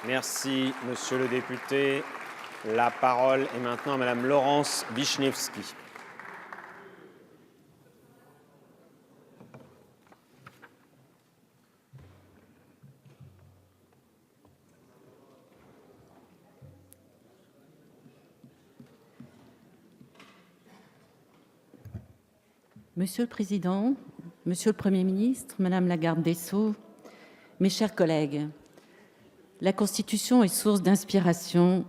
Merci, monsieur le député. La parole est maintenant à madame Laurence Vichnievsky. Monsieur le Président, Monsieur le Premier ministre, Madame la Garde des Sceaux, mes chers collègues, la Constitution est source d'inspiration,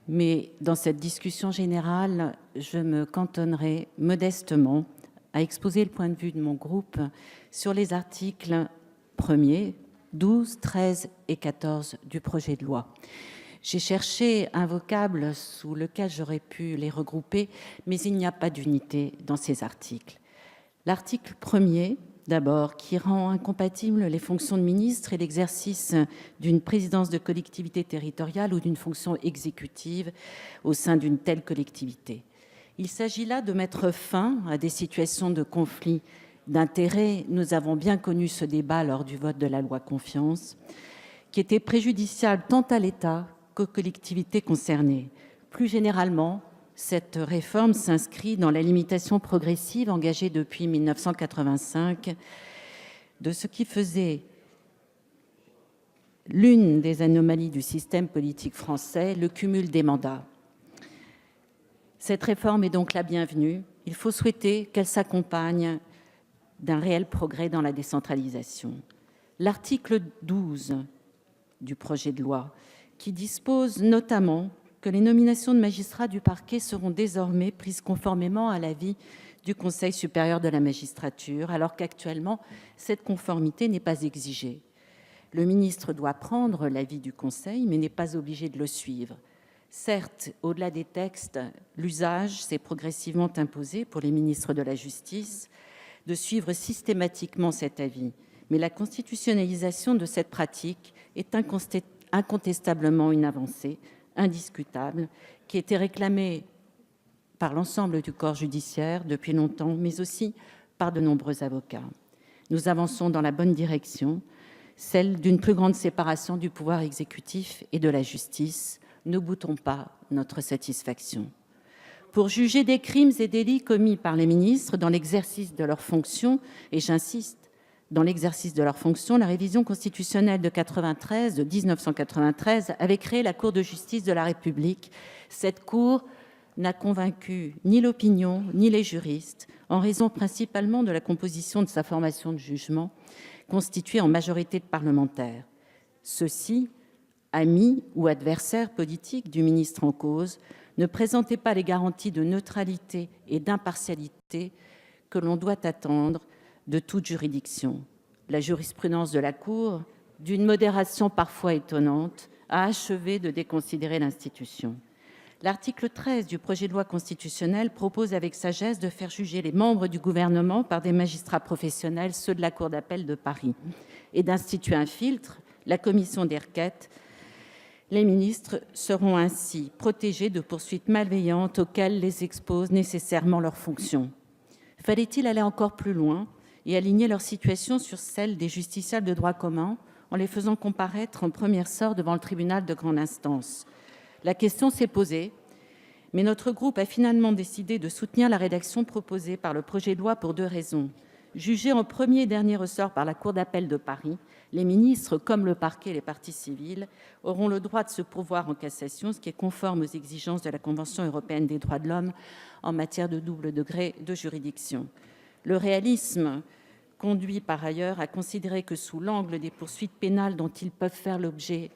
mais dans cette discussion générale, je me cantonnerai modestement à exposer le point de vue de mon groupe sur les articles 1er, 12, 13 et 14 du projet de loi. J'ai cherché un vocable sous lequel j'aurais pu les regrouper, mais il n'y a pas d'unité dans ces articles. L'article 1er, d'abord, qui rend incompatibles les fonctions de ministre et l'exercice d'une présidence de collectivité territoriale ou d'une fonction exécutive au sein d'une telle collectivité. Il s'agit là de mettre fin à des situations de conflit d'intérêts. Nous avons bien connu ce débat lors du vote de la loi Confiance, qui était préjudiciable tant à l'État qu'aux collectivités concernées. Plus généralement, cette réforme s'inscrit dans la limitation progressive engagée depuis 1985 de ce qui faisait l'une des anomalies du système politique français, le cumul des mandats. Cette réforme est donc la bienvenue. Il faut souhaiter qu'elle s'accompagne d'un réel progrès dans la décentralisation. L'article 12 du projet de loi, qui dispose notamment que les nominations de magistrats du parquet seront désormais prises conformément à l'avis du Conseil supérieur de la magistrature, alors qu'actuellement, cette conformité n'est pas exigée. Le ministre doit prendre l'avis du Conseil, mais n'est pas obligé de le suivre. Certes, au-delà des textes, l'usage s'est progressivement imposé pour les ministres de la Justice de suivre systématiquement cet avis, mais la constitutionnalisation de cette pratique est incontestablement une avancée indiscutable qui était réclamée par l'ensemble du corps judiciaire depuis longtemps, mais aussi par de nombreux avocats. Nous avançons dans la bonne direction, celle d'une plus grande séparation du pouvoir exécutif et de la justice. Ne boutons pas notre satisfaction. Pour juger des crimes et délits commis par les ministres dans l'exercice de leurs fonctions, et j'insiste, dans l'exercice de leurs fonctions, la révision constitutionnelle de 1993 avait créé la Cour de justice de la République. Cette Cour n'a convaincu ni l'opinion ni les juristes, en raison principalement de la composition de sa formation de jugement, constituée en majorité de parlementaires. Ceux-ci, amis ou adversaires politiques du ministre en cause, ne présentaient pas les garanties de neutralité et d'impartialité que l'on doit attendre de toute juridiction. La jurisprudence de la Cour, d'une modération parfois étonnante, a achevé de déconsidérer l'institution. L'article 13 du projet de loi constitutionnelle propose avec sagesse de faire juger les membres du gouvernement par des magistrats professionnels, ceux de la Cour d'appel de Paris, et d'instituer un filtre, la commission des requêtes. Les ministres seront ainsi protégés de poursuites malveillantes auxquelles les exposent nécessairement leurs fonctions. Fallait-il aller encore plus loin et aligner leur situation sur celle des justiciables de droit commun en les faisant comparaître en premier sort devant le tribunal de grande instance? La question s'est posée, mais notre groupe a finalement décidé de soutenir la rédaction proposée par le projet de loi pour deux raisons. Jugés en premier et dernier ressort par la Cour d'appel de Paris, les ministres, comme le parquet et les parties civiles, auront le droit de se pourvoir en cassation, ce qui est conforme aux exigences de la Convention européenne des droits de l'homme en matière de double degré de juridiction. Le réalisme conduit par ailleurs à considérer que sous l'angle des poursuites pénales dont ils peuvent faire l'objet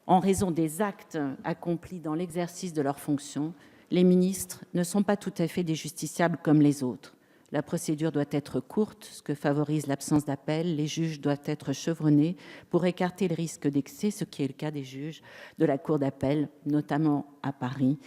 en raison des actes accomplis dans l'exercice de leurs fonctions, les ministres ne sont pas tout à fait des justiciables comme les autres. La procédure doit être courte, ce que favorise l'absence d'appel. Les juges doivent être chevronnés pour écarter le risque d'excès, ce qui est le cas des juges de la Cour d'appel, notamment à Paris.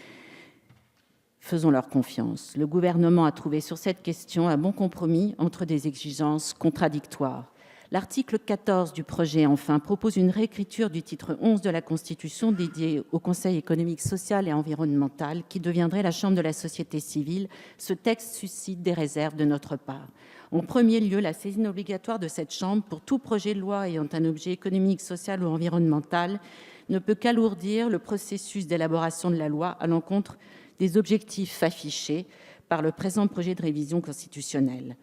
Faisons leur confiance. Le gouvernement a trouvé sur cette question un bon compromis entre des exigences contradictoires. L'article 14 du projet, enfin, propose une réécriture du titre 11 de la Constitution dédié au Conseil économique, social et environnemental qui deviendrait la chambre de la société civile. Ce texte suscite des réserves de notre part. En premier lieu, la saisine obligatoire de cette chambre pour tout projet de loi ayant un objet économique, social ou environnemental ne peut qu'alourdir le processus d'élaboration de la loi à l'encontre des objectifs affichés par le présent projet de révision constitutionnelle.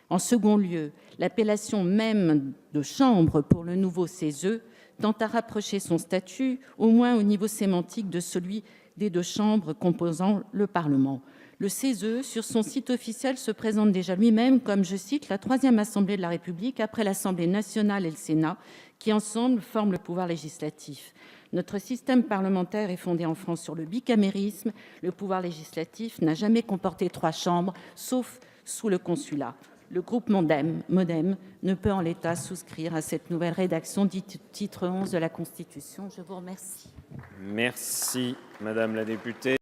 En second lieu, l'appellation même de chambre pour le nouveau CESE tend à rapprocher son statut, au moins au niveau sémantique, de celui des deux chambres composant le Parlement. Le CESE, sur son site officiel, se présente déjà lui-même comme, je cite, « la troisième Assemblée de la République après l'Assemblée nationale et le Sénat, qui ensemble forment le pouvoir législatif ». Notre système parlementaire est fondé en France sur le bicamérisme. Le pouvoir législatif n'a jamais comporté 3 chambres, sauf sous le Consulat. Le groupe MoDem ne peut en l'état souscrire à cette nouvelle rédaction du titre 11 de la Constitution. Je vous remercie. Merci, Madame la députée.